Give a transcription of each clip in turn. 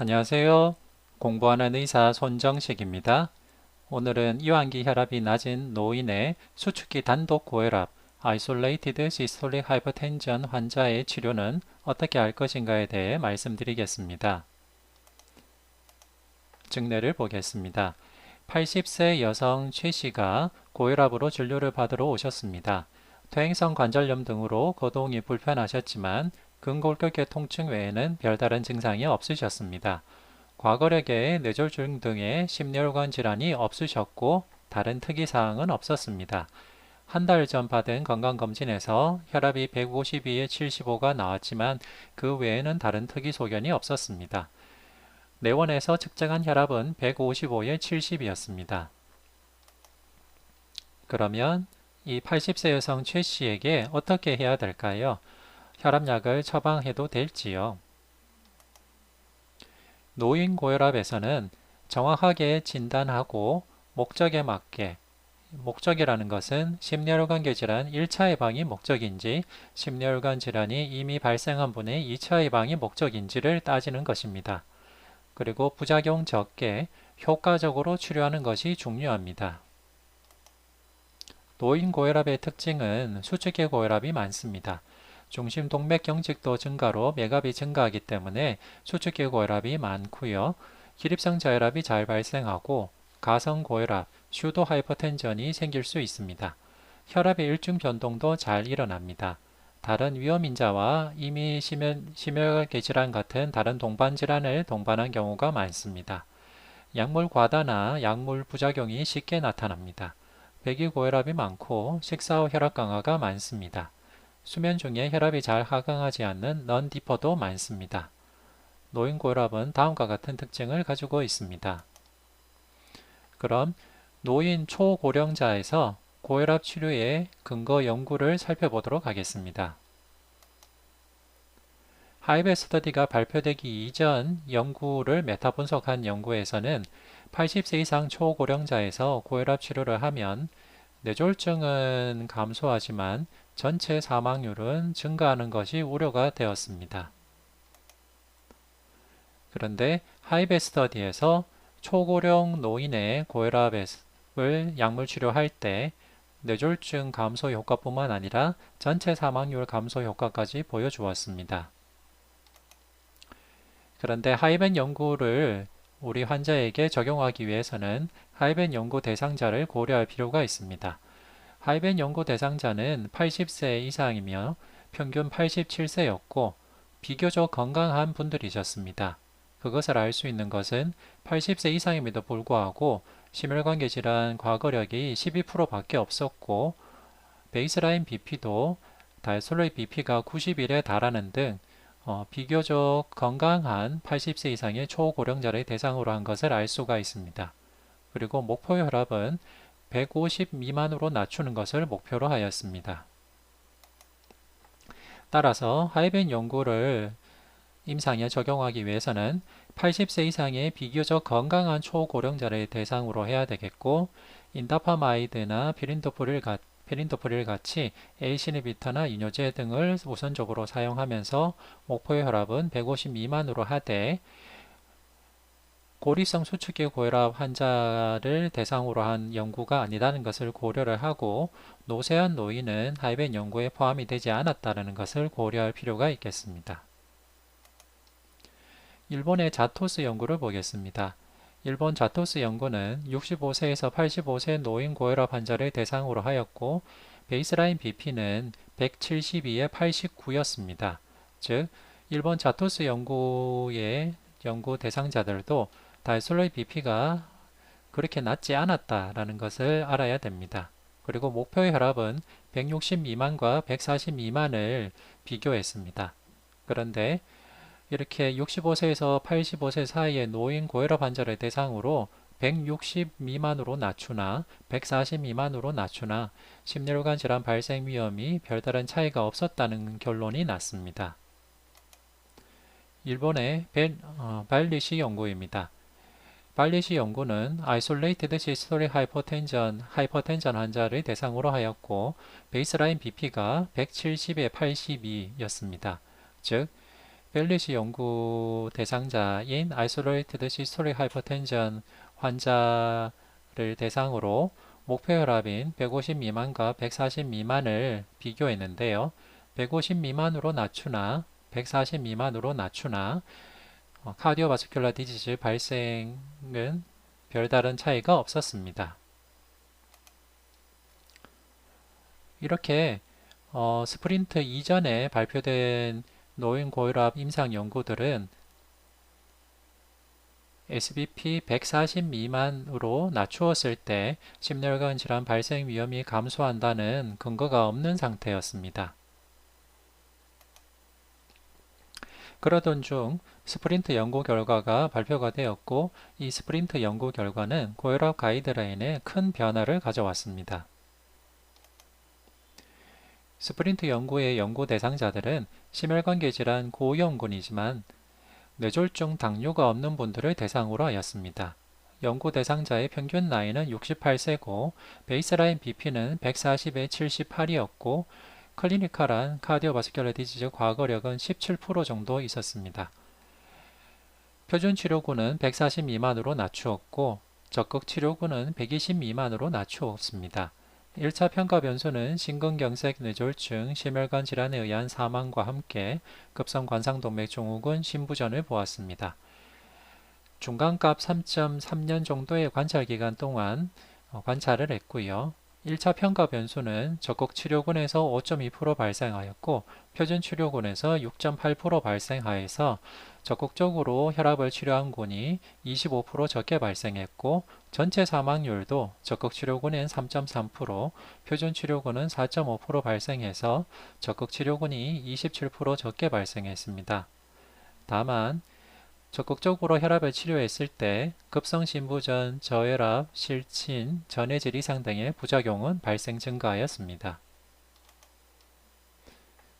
안녕하세요. 공부하는 의사 손정식입니다. 오늘은 이완기 혈압이 낮은 노인의 수축기 단독 고혈압 Isolated Systolic Hypertension 환자의 치료는 어떻게 할 것인가에 대해 말씀드리겠습니다. 증례를 보겠습니다. 80세 여성 최 씨가 고혈압으로 진료를 받으러 오셨습니다. 퇴행성 관절염 등으로 거동이 불편하셨지만 근골격계 통증 외에는 별다른 증상이 없으셨습니다. 과거력에 뇌졸중 등의 심혈관 질환이 없으셨고 다른 특이사항은 없었습니다. 한 달 전 받은 건강검진에서 혈압이 152에 75가 나왔지만 그 외에는 다른 특이 소견이 없었습니다. 내원에서 측정한 혈압은 155에 70이었습니다. 그러면 이 80세 여성 최 씨에게 어떻게 해야 될까요? 혈압약을 처방해도 될지요? 노인 고혈압에서는 정확하게 진단하고 목적에 맞게, 목적이라는 것은 심혈관 질환 1차 예방이 목적인지 심혈관 질환이 이미 발생한 분의 2차 예방이 목적인지를 따지는 것입니다. 그리고 부작용 적게 효과적으로 치료하는 것이 중요합니다. 노인 고혈압의 특징은 수축기 고혈압이 많습니다. 중심 동맥 경직도 증가로 맥압이 증가하기 때문에 수축기 고혈압이 많고요. 기립성 저혈압이 잘 발생하고 가성 고혈압, 슈도 하이퍼텐전이 생길 수 있습니다. 혈압의 일중 변동도 잘 일어납니다. 다른 위험인자와 이미 심혈관 질환 같은 다른 동반 질환을 동반한 경우가 많습니다. 약물 과다나 약물 부작용이 쉽게 나타납니다. 배기고혈압이 많고 식사 후 혈압 강화가 많습니다. 수면 중에 혈압이 잘 하강하지 않는 넌디퍼도 많습니다. 노인 고혈압은 다음과 같은 특징을 가지고 있습니다. 그럼 노인 초고령자에서 고혈압 치료의 근거 연구를 살펴보도록 하겠습니다. 하이베 스터디가 발표되기 이전 연구를 메타 분석한 연구에서는 80세 이상 초고령자에서 고혈압 치료를 하면 뇌졸중은 감소하지만 전체 사망률은 증가하는 것이 우려가 되었습니다. 그런데 하이베 스터디에서 초고령 노인의 고혈압을 약물 치료할 때 뇌졸중 감소 효과뿐만 아니라 전체 사망률 감소 효과까지 보여주었습니다. 그런데 하이벤 연구를 우리 환자에게 적용하기 위해서는 하이벤 연구 대상자를 고려할 필요가 있습니다. 하이벤 연구 대상자는 80세 이상이며 평균 87세였고 비교적 건강한 분들이셨습니다. 그것을 알 수 있는 것은 80세 이상임에도 불구하고 심혈관계 질환 과거력이 12%밖에 없었고 베이스라인 BP도 다이솔로이 BP가 90일에 달하는 등 비교적 건강한 80세 이상의 초고령자를 대상으로 한 것을 알 수가 있습니다. 그리고 목표 혈압은 150 미만으로 낮추는 것을 목표로 하였습니다. 따라서 하이벤 연구를 임상에 적용하기 위해서는 80세 이상의 비교적 건강한 초고령자를 대상으로 해야 되겠고 인다파마이드나 피린도프릴 같이 ACE 인히비터나 이뇨제 등을 우선적으로 사용하면서 목표 혈압은 150 미만으로 하되 고리성 수축기 고혈압 환자를 대상으로 한 연구가 아니라는 것을 고려를 하고 노쇠한 노인은 하이벤 연구에 포함이 되지 않았다는 것을 고려할 필요가 있겠습니다. 일본의 자토스 연구를 보겠습니다. 일본 자토스 연구는 65세에서 85세 노인 고혈압 환자를 대상으로 하였고 베이스라인 BP는 172에 89였습니다. 즉, 일본 자토스 연구의 연구 대상자들도 다이솔로이 BP가 그렇게 낮지 않았다라는 것을 알아야 됩니다. 그리고 목표 혈압은 160 미만과 140 미만을 비교했습니다. 그런데 이렇게 65세에서 85세 사이의 노인 고혈압 환자를 대상으로 160 미만으로 낮추나 140 미만으로 낮추나 심혈관 질환 발생 위험이 별다른 차이가 없었다는 결론이 났습니다. 일본의 발리시 연구입니다. 발리시 연구는 Isolated Systolic Hypertension 환자를 대상으로 하였고 베이스라인 BP가 170에 82였습니다. 즉 벨리시 연구 대상자인 Isolated Systolic Hypertension 환자를 대상으로 목표 혈압인 150 미만과 140 미만을 비교했는데요. 150 미만으로 낮추나 140 미만으로 낮추나 카디오바스큘라 디지즈 발생은 별다른 차이가 없었습니다. 이렇게 스프린트 이전에 발표된 노인 고혈압 임상 연구들은 SBP 140 미만으로 낮추었을 때 심혈관 질환 발생 위험이 감소한다는 근거가 없는 상태였습니다. 그러던 중 스프린트 연구 결과가 발표가 되었고 이 스프린트 연구 결과는 고혈압 가이드라인에 큰 변화를 가져왔습니다. 스프린트 연구의 연구 대상자들은 심혈관계 질환 고위험군이지만 뇌졸중 당뇨가 없는 분들을 대상으로 하였습니다. 연구 대상자의 평균 나이는 68세고 베이스라인 BP는 140에 78이었고 클리니컬한 카디오바스큘러 디지즈 과거력은 17% 정도 있었습니다. 표준 치료군은 140 미만으로 낮추었고 적극 치료군은 120 미만으로 낮추었습니다. 1차 평가 변수는 심근경색 뇌졸중, 심혈관 질환에 의한 사망과 함께 급성 관상동맥 증후군 심부전을 보았습니다. 중간값 3.3년 정도의 관찰 기간 동안 관찰을 했고요. 1차 평가 변수는 적극 치료군에서 5.2% 발생하였고 표준 치료군에서 6.8% 발생하여서 적극적으로 혈압을 치료한 군이 25% 적게 발생했고 전체 사망률도 적극 치료군은 3.3%, 표준 치료군은 4.5% 발생해서 적극 치료군이 27% 적게 발생했습니다. 다만 적극적으로 혈압을 치료했을 때 급성 심부전, 저혈압, 실친, 전해질 이상 등의 부작용은 발생 증가하였습니다.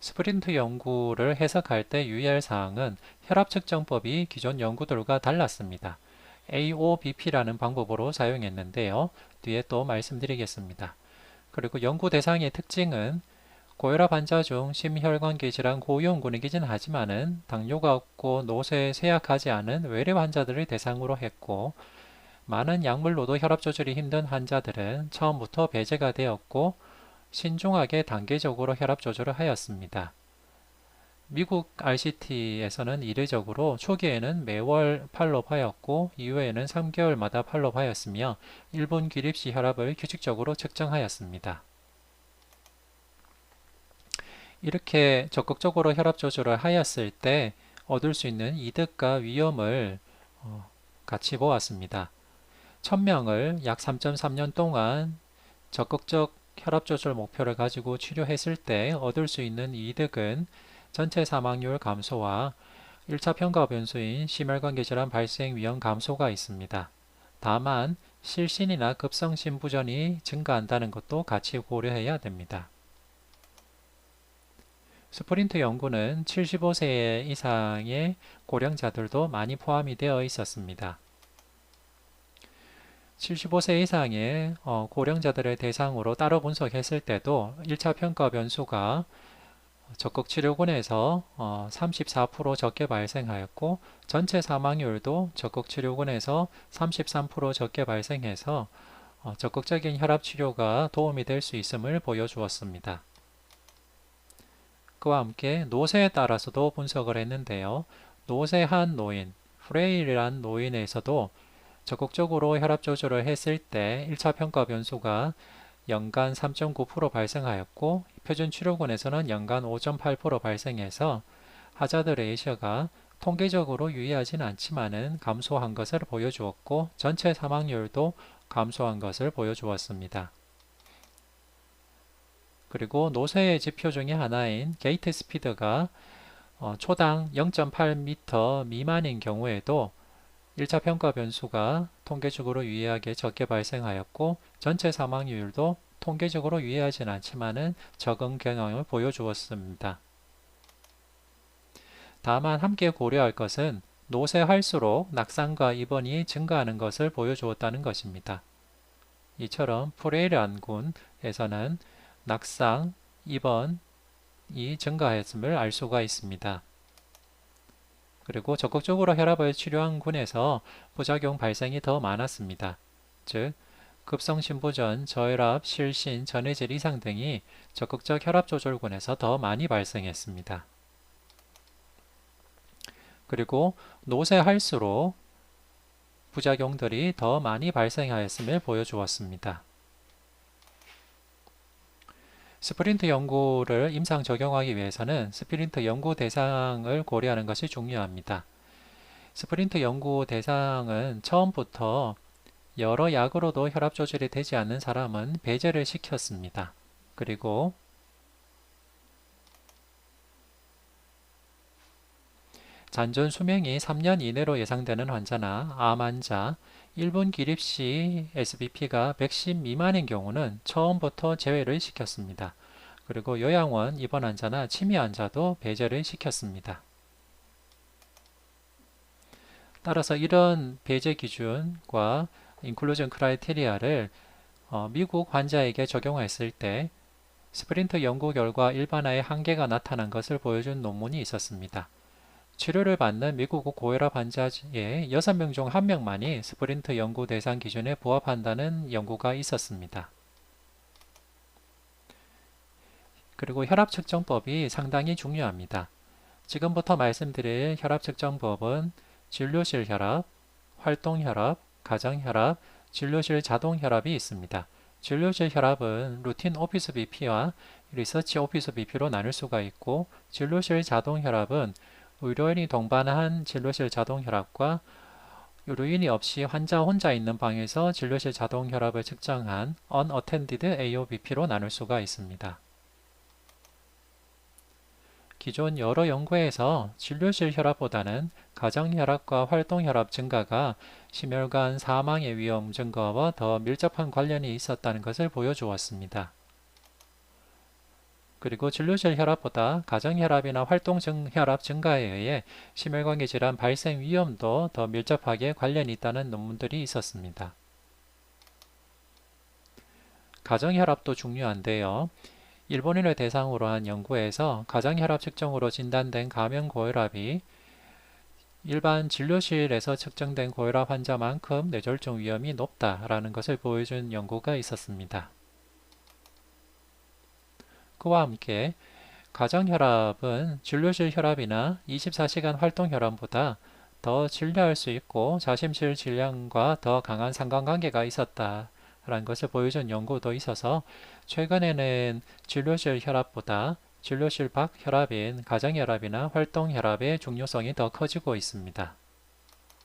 스프린트 연구를 해석할 때 유의할 사항은 혈압 측정법이 기존 연구들과 달랐습니다. AOBP라는 방법으로 사용했는데요. 뒤에 또 말씀드리겠습니다. 그리고 연구 대상의 특징은 고혈압 환자 중 심혈관계 질환 고위험군이긴 하지만은 당뇨가 없고 노쇠에 쇠약하지 않은 외래 환자들을 대상으로 했고 많은 약물로도 혈압 조절이 힘든 환자들은 처음부터 배제가 되었고 신중하게 단계적으로 혈압 조절을 하였습니다. 미국 RCT에서는 이례적으로 초기에는 매월 팔로우하였고 이후에는 3개월마다 팔로우하였으며 1분 기립 시 혈압을 규칙적으로 측정하였습니다. 이렇게 적극적으로 혈압 조절을 하였을 때 얻을 수 있는 이득과 위험을 같이 보았습니다. 1000명을 약 3.3년 동안 적극적 혈압 조절 목표를 가지고 치료했을 때 얻을 수 있는 이득은 전체 사망률 감소와 1차 평가 변수인 심혈관계 질환 발생 위험 감소가 있습니다. 다만 실신이나 급성 심부전이 증가한다는 것도 같이 고려해야 됩니다. 스프린트 연구는 75세 이상의 고령자들도 많이 포함이 되어 있었습니다. 75세 이상의 고령자들을 대상으로 따로 분석했을 때도 1차 평가 변수가 적극 치료군에서 34% 적게 발생하였고 전체 사망률도 적극 치료군에서 33% 적게 발생해서 적극적인 혈압 치료가 도움이 될 수 있음을 보여주었습니다. 그와 함께 노쇠에 따라서도 분석을 했는데요. 노쇠한 노인, 프레일이란 노인에서도 적극적으로 혈압 조절을 했을 때 1차 평가 변수가 연간 3.9% 발생하였고 표준 치료군에서는 연간 5.8% 발생해서 하자드 레이셔가 통계적으로 유의하진 않지만은 감소한 것을 보여주었고 전체 사망률도 감소한 것을 보여주었습니다. 그리고 노쇠의 지표 중에 하나인 게이트 스피드가 초당 0.8m 미만인 경우에도 1차 평가 변수가 통계적으로 유의하게 적게 발생하였고 전체 사망률도 통계적으로 유의하진 않지만은 적은 경향을 보여주었습니다. 다만 함께 고려할 것은 노쇠할수록 낙상과 입원이 증가하는 것을 보여주었다는 것입니다. 이처럼 프레일 안군에서는 낙상, 입원이 증가했음을 알 수가 있습니다. 그리고 적극적으로 혈압을 치료한 군에서 부작용 발생이 더 많았습니다. 즉, 급성심부전, 저혈압, 실신, 전해질 이상 등이 적극적 혈압조절군에서 더 많이 발생했습니다. 그리고 노쇠할수록 부작용들이 더 많이 발생하였음을 보여주었습니다. 스프린트 연구를 임상 적용하기 위해서는 스프린트 연구 대상을 고려하는 것이 중요합니다. 스프린트 연구 대상은 처음부터 여러 약으로도 혈압 조절이 되지 않는 사람은 배제를 시켰습니다. 그리고 잔존 수명이 3년 이내로 예상되는 환자나 암 환자, 1분 기립 시 SBP가 110 미만인 경우는 처음부터 제외를 시켰습니다. 그리고 요양원 입원 환자나 치매 환자도 배제를 시켰습니다. 따라서 이런 배제 기준과 인클루전 크라이테리아를 미국 환자에게 적용했을 때 스프린트 연구 결과 일반화의 한계가 나타난 것을 보여준 논문이 있었습니다. 치료를 받는 미국 고혈압 환자의 6명 중 1명만이 스프린트 연구 대상 기준에 부합한다는 연구가 있었습니다. 그리고 혈압 측정법이 상당히 중요합니다. 지금부터 말씀드릴 혈압 측정법은 진료실 혈압, 활동 혈압, 가정 혈압, 진료실 자동 혈압이 있습니다. 진료실 혈압은 루틴 오피스 BP와 리서치 오피스 BP로 나눌 수가 있고, 진료실 자동 혈압은 의료인이 동반한 진료실 자동 혈압과 의료인이 없이 환자 혼자 있는 방에서 진료실 자동 혈압을 측정한 unattended AOBP로 나눌 수가 있습니다. 기존 여러 연구에서 진료실 혈압보다는 가정 혈압과 활동 혈압 증가가 심혈관 사망의 위험 증가와 더 밀접한 관련이 있었다는 것을 보여주었습니다. 그리고 진료실 혈압보다 가정 혈압이나 활동 혈압 증가에 의해 심혈관계 질환 발생 위험도 더 밀접하게 관련이 있다는 논문들이 있었습니다. 가정 혈압도 중요한데요. 일본인을 대상으로 한 연구에서 가정 혈압 측정으로 진단된 가명 고혈압이 일반 진료실에서 측정된 고혈압 환자만큼 뇌졸중 위험이 높다라는 것을 보여준 연구가 있었습니다. 그와 함께 가정혈압은 진료실 혈압이나 24시간 활동 혈압보다 더 진료할 수 있고 자심실 질량과 더 강한 상관관계가 있었다라는 것을 보여준 연구도 있어서 최근에는 진료실 혈압보다 진료실 밖 혈압인 가정혈압이나 활동혈압의 중요성이 더 커지고 있습니다.